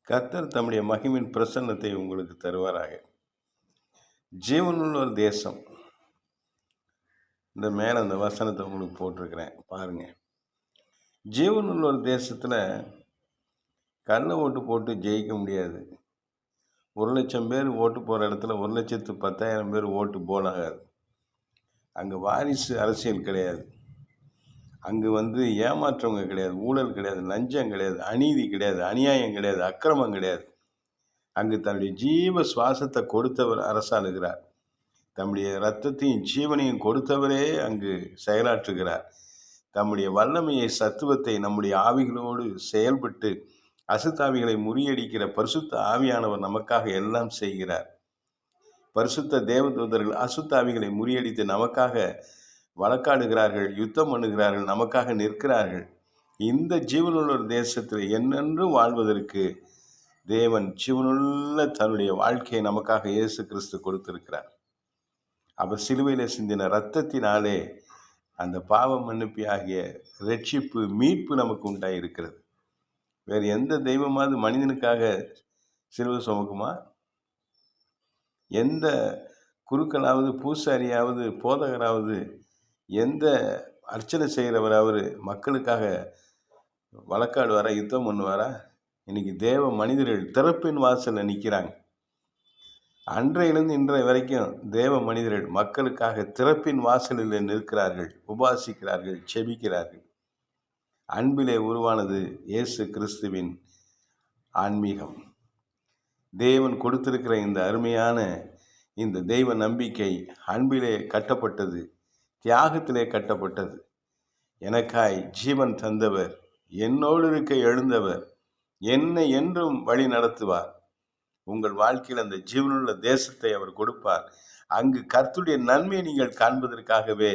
கர்த்தர் தம்முடைய மகிமையின் பிரசன்னத்தை உங்களுக்கு தருவாராக. ஜீவனுள்ள ஒரு தேசம். இந்த மேலே அந்த வசனத்தை உங்களுக்கு போட்டிருக்கிறேன் பாருங்க. ஜீவனுள்ள ஒரு தேசத்தில் கள்ள ஓட்டு போட்டு ஜெயிக்க முடியாது. 1,00,000 பேர் ஓட்டு போகிற இடத்துல 1,10,000 பேர் ஓட்டு போலாகாது. அங்கே வாரிசு அரசியல் கிடையாது. அங்கு ஏமாற்றவங்க கிடையாது, ஊழல் கிடையாது, லஞ்சம் கிடையாது, அநீதி கிடையாது, அநியாயம் கிடையாது, அக்கிரமம் கிடையாது. அங்கு தன்னுடைய ஜீவ சுவாசத்தை கொடுத்தவர் அரசாளுகிறார். தம்முடைய இரத்தத்தையும் ஜீவனையும் கொடுத்தவரே அங்கு செயலாற்றுகிறார். தம்முடைய வல்லமையை சத்துவத்தை நம்முடைய ஆவிகளோடு செயல்பட்டு அசுத்தாவிகளை முறியடிக்கிற பரிசுத்த ஆவியானவர் நமக்காக எல்லாம் செய்கிறார். பரிசுத்த தேவதூதர்கள் அசுத்தாவிகளை முறியடித்து நமக்காக வழக்காடுகிறார்கள், யுத்தம் பண்ணுகிறார்கள், நமக்காக நிற்கிறார்கள். இந்த ஜீவனுள்ள ஒரு தேசத்தில் என்னென்றும் வாழ்வதற்கு தேவன் ஜீவனுள்ள தன்னுடைய வாழ்க்கையை நமக்காக இயேசு கிறிஸ்து கொடுத்திருக்கிறார். அவர் சிலுவையில் சிந்தின இரத்தத்தினாலே அந்த பாவ மன்னிப்பு ஆகிய ரட்சிப்பு, மீட்பு நமக்கு உண்டாயிருக்கிறது. வேறு எந்த தெய்வமாவது மனிதனுக்காக சிலுவை சுமக்குமா? எந்த குருக்களாவது, பூசாரியாவது, போதகராவது, எந்த அர்ச்சனை செய்கிறவராவது மக்களுக்காக வழக்காடுவாரா, யுத்தம் பண்ணுவாரா? இன்னைக்கு தேவ மனிதர்கள் திறப்பின் வாசலில் நிற்கிறாங்க. அன்றையிலிருந்து இன்றைய வரைக்கும் தேவ மனிதர்கள் மக்களுக்காக திறப்பின் வாசலில் நிற்கிறார்கள், உபாசிக்கிறார்கள், செபிக்கிறார்கள். அன்பிலே உருவானது இயேசு கிறிஸ்துவின் ஆன்மீகம். தேவன் கொடுத்திருக்கிற இந்த அருமையான இந்த தெய்வ நம்பிக்கை அன்பிலே கட்டப்பட்டது, தியாகத்திலே கட்டப்பட்டது. எனக்காய் ஜீவன் தந்தவர், என்னோடு இருக்க எழுந்தவர், என்னை என்றும் வழி நடத்துவார். உங்கள் வாழ்க்கையில் அந்த ஜீவனுள்ள தேசத்தை அவர் கொடுப்பார். அங்கு கர்த்தருடைய நன்மையை நீங்கள் காண்பதற்காகவே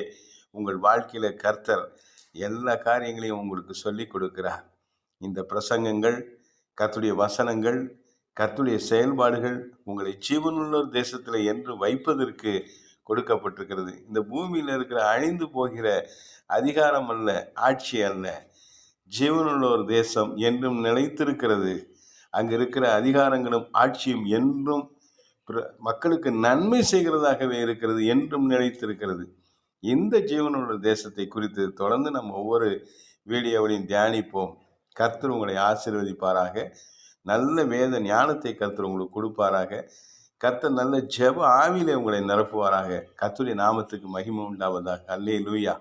உங்கள் வாழ்க்கையில கர்த்தர் எல்லா காரியங்களையும் உங்களுக்கு சொல்லி கொடுக்கிறார். இந்த பிரசங்கங்கள், கர்த்தருடைய வசனங்கள், கர்த்தருடைய செயல்பாடுகள் உங்களை ஜீவனுள்ள தேசத்தில் என்று வைப்பதற்கு கொடுக்கப்பட்டிருக்கிறது. இந்த பூமியில் இருக்கிற அழிந்து போகிற அதிகாரம் அல்ல, ஆட்சி அல்ல, ஜீவனுள்ள ஒரு தேசம் என்றும் நிலைத்திருக்கிறது. அங்கு இருக்கிற அதிகாரங்களும் ஆட்சியும் என்றும் மக்களுக்கு நன்மை செய்கிறதாகவே இருக்கிறது, என்றும் நிலைத்திருக்கிறது. இந்த ஜீவனுள்ள தேசத்தை குறித்து தொடர்ந்து நம்ம ஒவ்வொரு வீடியோவிலையும் தியானிப்போம். கர்த்தர் உங்களை ஆசீர்வதிப்பாராக. நல்ல வேத ஞானத்தை கர்த்தர் உங்களுக்கு கொடுப்பாராக. கர்த்தர் நல்ல ஜெப ஆவியிலே உங்களை நிரப்புவாராக. கர்த்தருடைய நாமத்துக்கு மகிமை உண்டாவதாக. அல்லேலூயா.